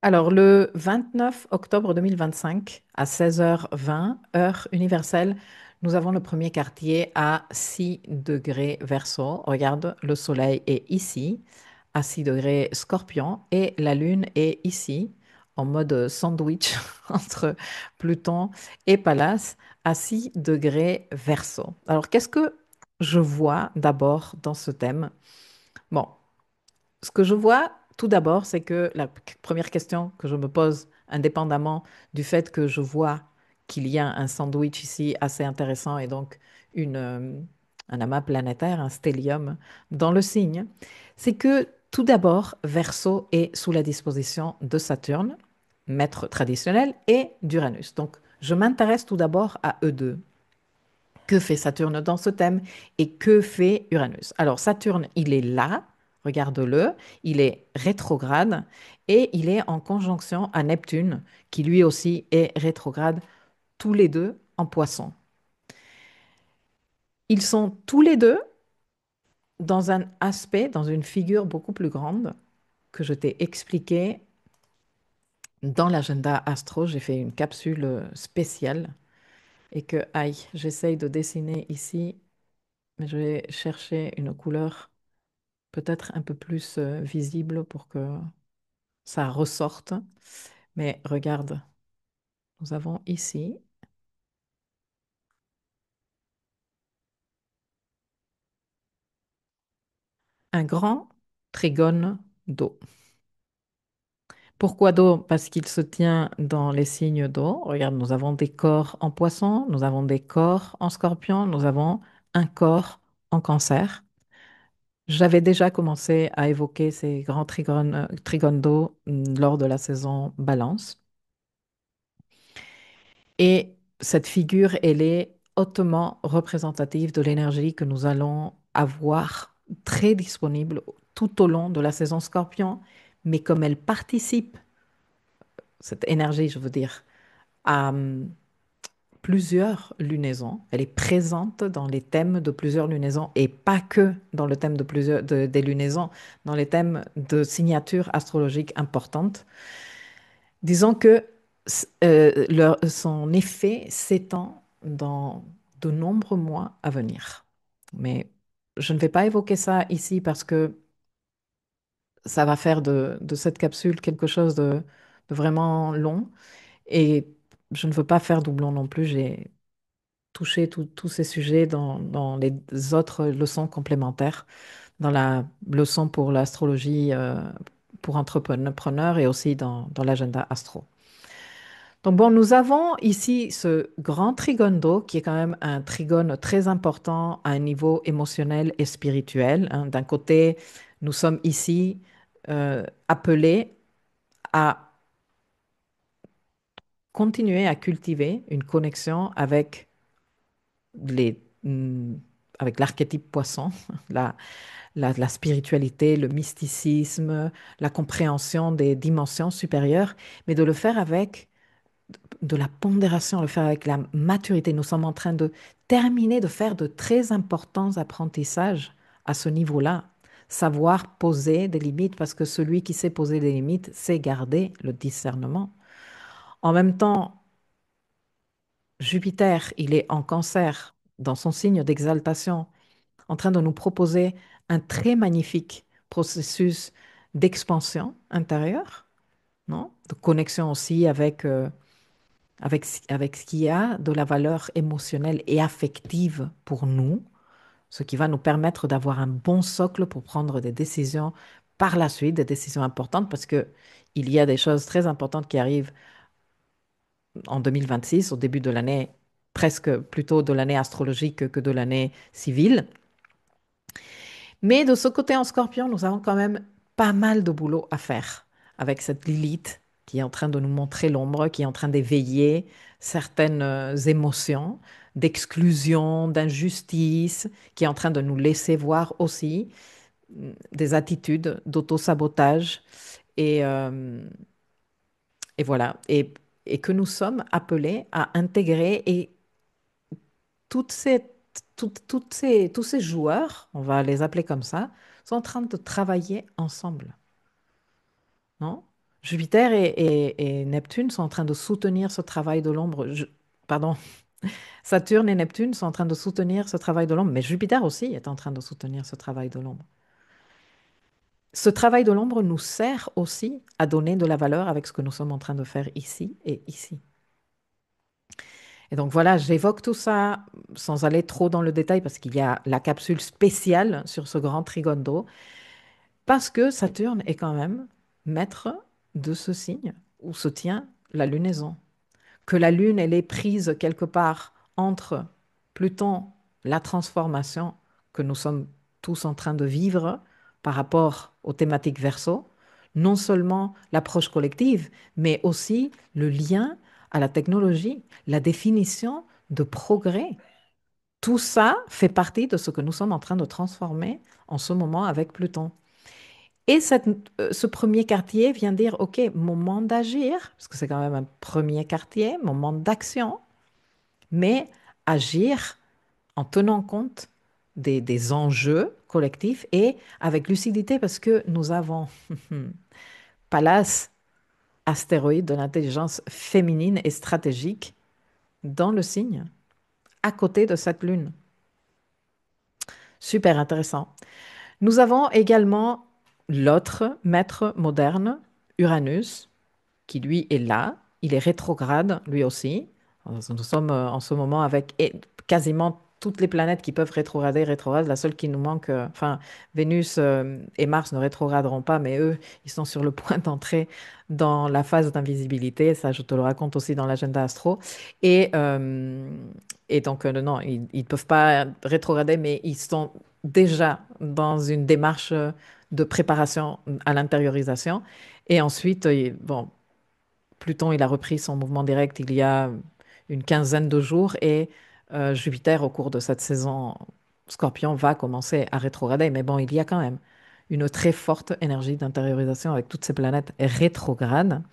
Alors, le 29 octobre 2025, à 16h20, heure universelle, nous avons le premier quartier à 6 degrés Verseau. Regarde, le soleil est ici, à 6 degrés Scorpion, et la lune est ici, en mode sandwich entre Pluton et Pallas, à 6 degrés Verseau. Alors, qu'est-ce que je vois d'abord dans ce thème? Bon, ce que je vois tout d'abord, c'est que la première question que je me pose, indépendamment du fait que je vois qu'il y a un sandwich ici assez intéressant et donc un amas planétaire, un stellium dans le signe, c'est que tout d'abord, Verseau est sous la disposition de Saturne, maître traditionnel, et d'Uranus. Donc, je m'intéresse tout d'abord à eux deux. Que fait Saturne dans ce thème et que fait Uranus? Alors Saturne, il est là, regarde-le, il est rétrograde et il est en conjonction à Neptune, qui lui aussi est rétrograde, tous les deux en Poisson. Ils sont tous les deux dans un aspect, dans une figure beaucoup plus grande que je t'ai expliqué dans l'agenda astro. J'ai fait une capsule spéciale et que, aïe, j'essaye de dessiner ici, mais je vais chercher une couleur peut-être un peu plus visible pour que ça ressorte. Mais regarde, nous avons ici un grand trigone d'eau. Pourquoi d'eau? Parce qu'il se tient dans les signes d'eau. Regarde, nous avons des corps en poisson, nous avons des corps en scorpion, nous avons un corps en cancer. J'avais déjà commencé à évoquer ces grands trigones d'eau lors de la saison Balance. Et cette figure, elle est hautement représentative de l'énergie que nous allons avoir très disponible tout au long de la saison Scorpion. Mais comme elle participe, cette énergie, je veux dire, à plusieurs lunaisons, elle est présente dans les thèmes de plusieurs lunaisons et pas que dans le thème de des lunaisons, dans les thèmes de signatures astrologiques importantes. Disons que son effet s'étend dans de nombreux mois à venir. Mais je ne vais pas évoquer ça ici parce que ça va faire de cette capsule quelque chose de vraiment long et je ne veux pas faire doublon non plus. J'ai touché tous ces sujets dans les autres leçons complémentaires, dans la leçon pour l'astrologie pour entrepreneurs et aussi dans l'agenda astro. Donc bon, nous avons ici ce grand trigone d'eau qui est quand même un trigone très important à un niveau émotionnel et spirituel, hein. D'un côté, nous sommes ici appelés à continuer à cultiver une connexion avec les, avec l'archétype poisson, la, la spiritualité, le mysticisme, la compréhension des dimensions supérieures, mais de le faire avec de la pondération, le faire avec la maturité. Nous sommes en train de terminer de faire de très importants apprentissages à ce niveau-là. Savoir poser des limites, parce que celui qui sait poser des limites sait garder le discernement. En même temps, Jupiter, il est en cancer, dans son signe d'exaltation, en train de nous proposer un très magnifique processus d'expansion intérieure, non? De connexion aussi avec ce qui a de la valeur émotionnelle et affective pour nous, ce qui va nous permettre d'avoir un bon socle pour prendre des décisions par la suite, des décisions importantes, parce que il y a des choses très importantes qui arrivent en 2026, au début de l'année, presque plutôt de l'année astrologique que de l'année civile. Mais de ce côté en Scorpion, nous avons quand même pas mal de boulot à faire avec cette Lilith qui est en train de nous montrer l'ombre, qui est en train d'éveiller certaines émotions d'exclusion, d'injustice, qui est en train de nous laisser voir aussi des attitudes d'auto-sabotage et, et voilà. Et que nous sommes appelés à intégrer et toutes ces, tous ces joueurs, on va les appeler comme ça, sont en train de travailler ensemble, non? Jupiter et Neptune sont en train de soutenir ce travail de l'ombre. Pardon, Saturne et Neptune sont en train de soutenir ce travail de l'ombre, mais Jupiter aussi est en train de soutenir ce travail de l'ombre. Ce travail de l'ombre nous sert aussi à donner de la valeur avec ce que nous sommes en train de faire ici et ici. Et donc voilà, j'évoque tout ça sans aller trop dans le détail parce qu'il y a la capsule spéciale sur ce grand trigone d'eau, parce que Saturne est quand même maître de ce signe où se tient la lunaison. Que la Lune, elle est prise quelque part entre Pluton, la transformation que nous sommes tous en train de vivre par rapport aux thématiques Verseau, non seulement l'approche collective, mais aussi le lien à la technologie, la définition de progrès. Tout ça fait partie de ce que nous sommes en train de transformer en ce moment avec Pluton. Et ce premier quartier vient dire, OK, moment d'agir, parce que c'est quand même un premier quartier, moment d'action, mais agir en tenant compte des enjeux collectifs et avec lucidité, parce que nous avons Pallas, astéroïde de l'intelligence féminine et stratégique, dans le signe, à côté de cette lune. Super intéressant. Nous avons également l'autre maître moderne, Uranus, qui lui est là. Il est rétrograde, lui aussi. Nous sommes en ce moment avec quasiment toutes les planètes qui peuvent rétrograder, rétrograde. La seule qui nous manque, enfin, Vénus et Mars ne rétrograderont pas, mais eux, ils sont sur le point d'entrer dans la phase d'invisibilité. Ça, je te le raconte aussi dans l'agenda astro. Et, euh, et donc, non, ils ne peuvent pas rétrograder, mais ils sont déjà dans une démarche de préparation à l'intériorisation. Et ensuite, bon, Pluton, il a repris son mouvement direct il y a une quinzaine de jours et Jupiter, au cours de cette saison Scorpion, va commencer à rétrograder. Mais bon, il y a quand même une très forte énergie d'intériorisation avec toutes ces planètes rétrogrades.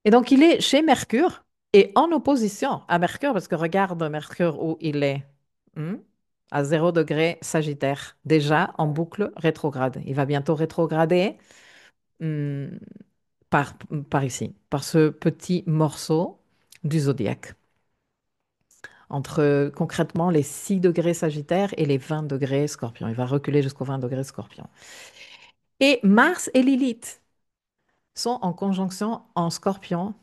Et donc, il est chez Mercure et en opposition à Mercure, parce que regarde Mercure où il est, hmm, à 0 degré Sagittaire, déjà en boucle rétrograde. Il va bientôt rétrograder. hmm, par, par ici, par ce petit morceau du zodiaque, entre concrètement les 6 degrés Sagittaire et les 20 degrés Scorpion. Il va reculer jusqu'aux 20 degrés Scorpion. Et Mars et Lilith sont en conjonction en Scorpion,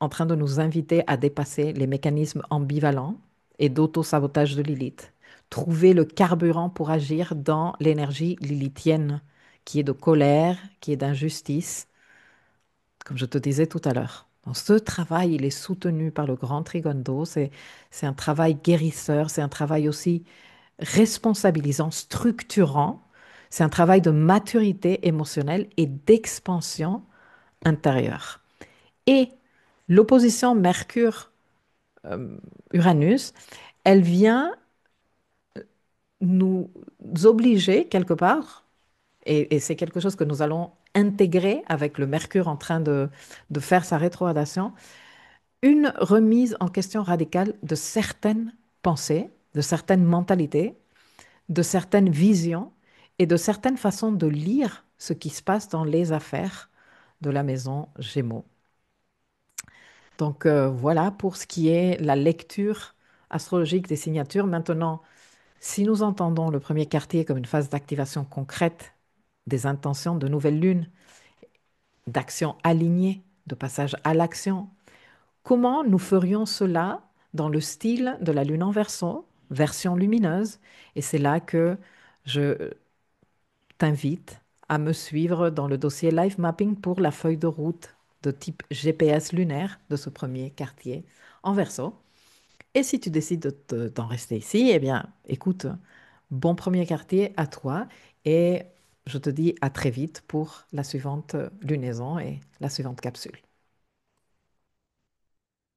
en train de nous inviter à dépasser les mécanismes ambivalents et d'auto-sabotage de Lilith. Trouver le carburant pour agir dans l'énergie lilithienne, qui est de colère, qui est d'injustice, comme je te disais tout à l'heure. Donc, ce travail, il est soutenu par le grand trigone d'eau. C'est un travail guérisseur, c'est un travail aussi responsabilisant, structurant. C'est un travail de maturité émotionnelle et d'expansion intérieure. Et l'opposition Mercure-Uranus, elle vient nous obliger quelque part, et c'est quelque chose que nous allons intégrer avec le Mercure en train de faire sa rétrogradation, une remise en question radicale de certaines pensées, de certaines mentalités, de certaines visions et de certaines façons de lire ce qui se passe dans les affaires de la maison Gémeaux. Donc voilà pour ce qui est la lecture astrologique des signatures. Maintenant, si nous entendons le premier quartier comme une phase d'activation concrète des intentions de nouvelle lune, d'action alignée, de passage à l'action, comment nous ferions cela dans le style de la Lune en Verseau, version lumineuse? Et c'est là que je t'invite à me suivre dans le dossier Live Mapping pour la feuille de route de type GPS lunaire de ce premier quartier en Verseau. Et si tu décides d'en rester ici, eh bien, écoute, bon premier quartier à toi et je te dis à très vite pour la suivante lunaison et la suivante capsule.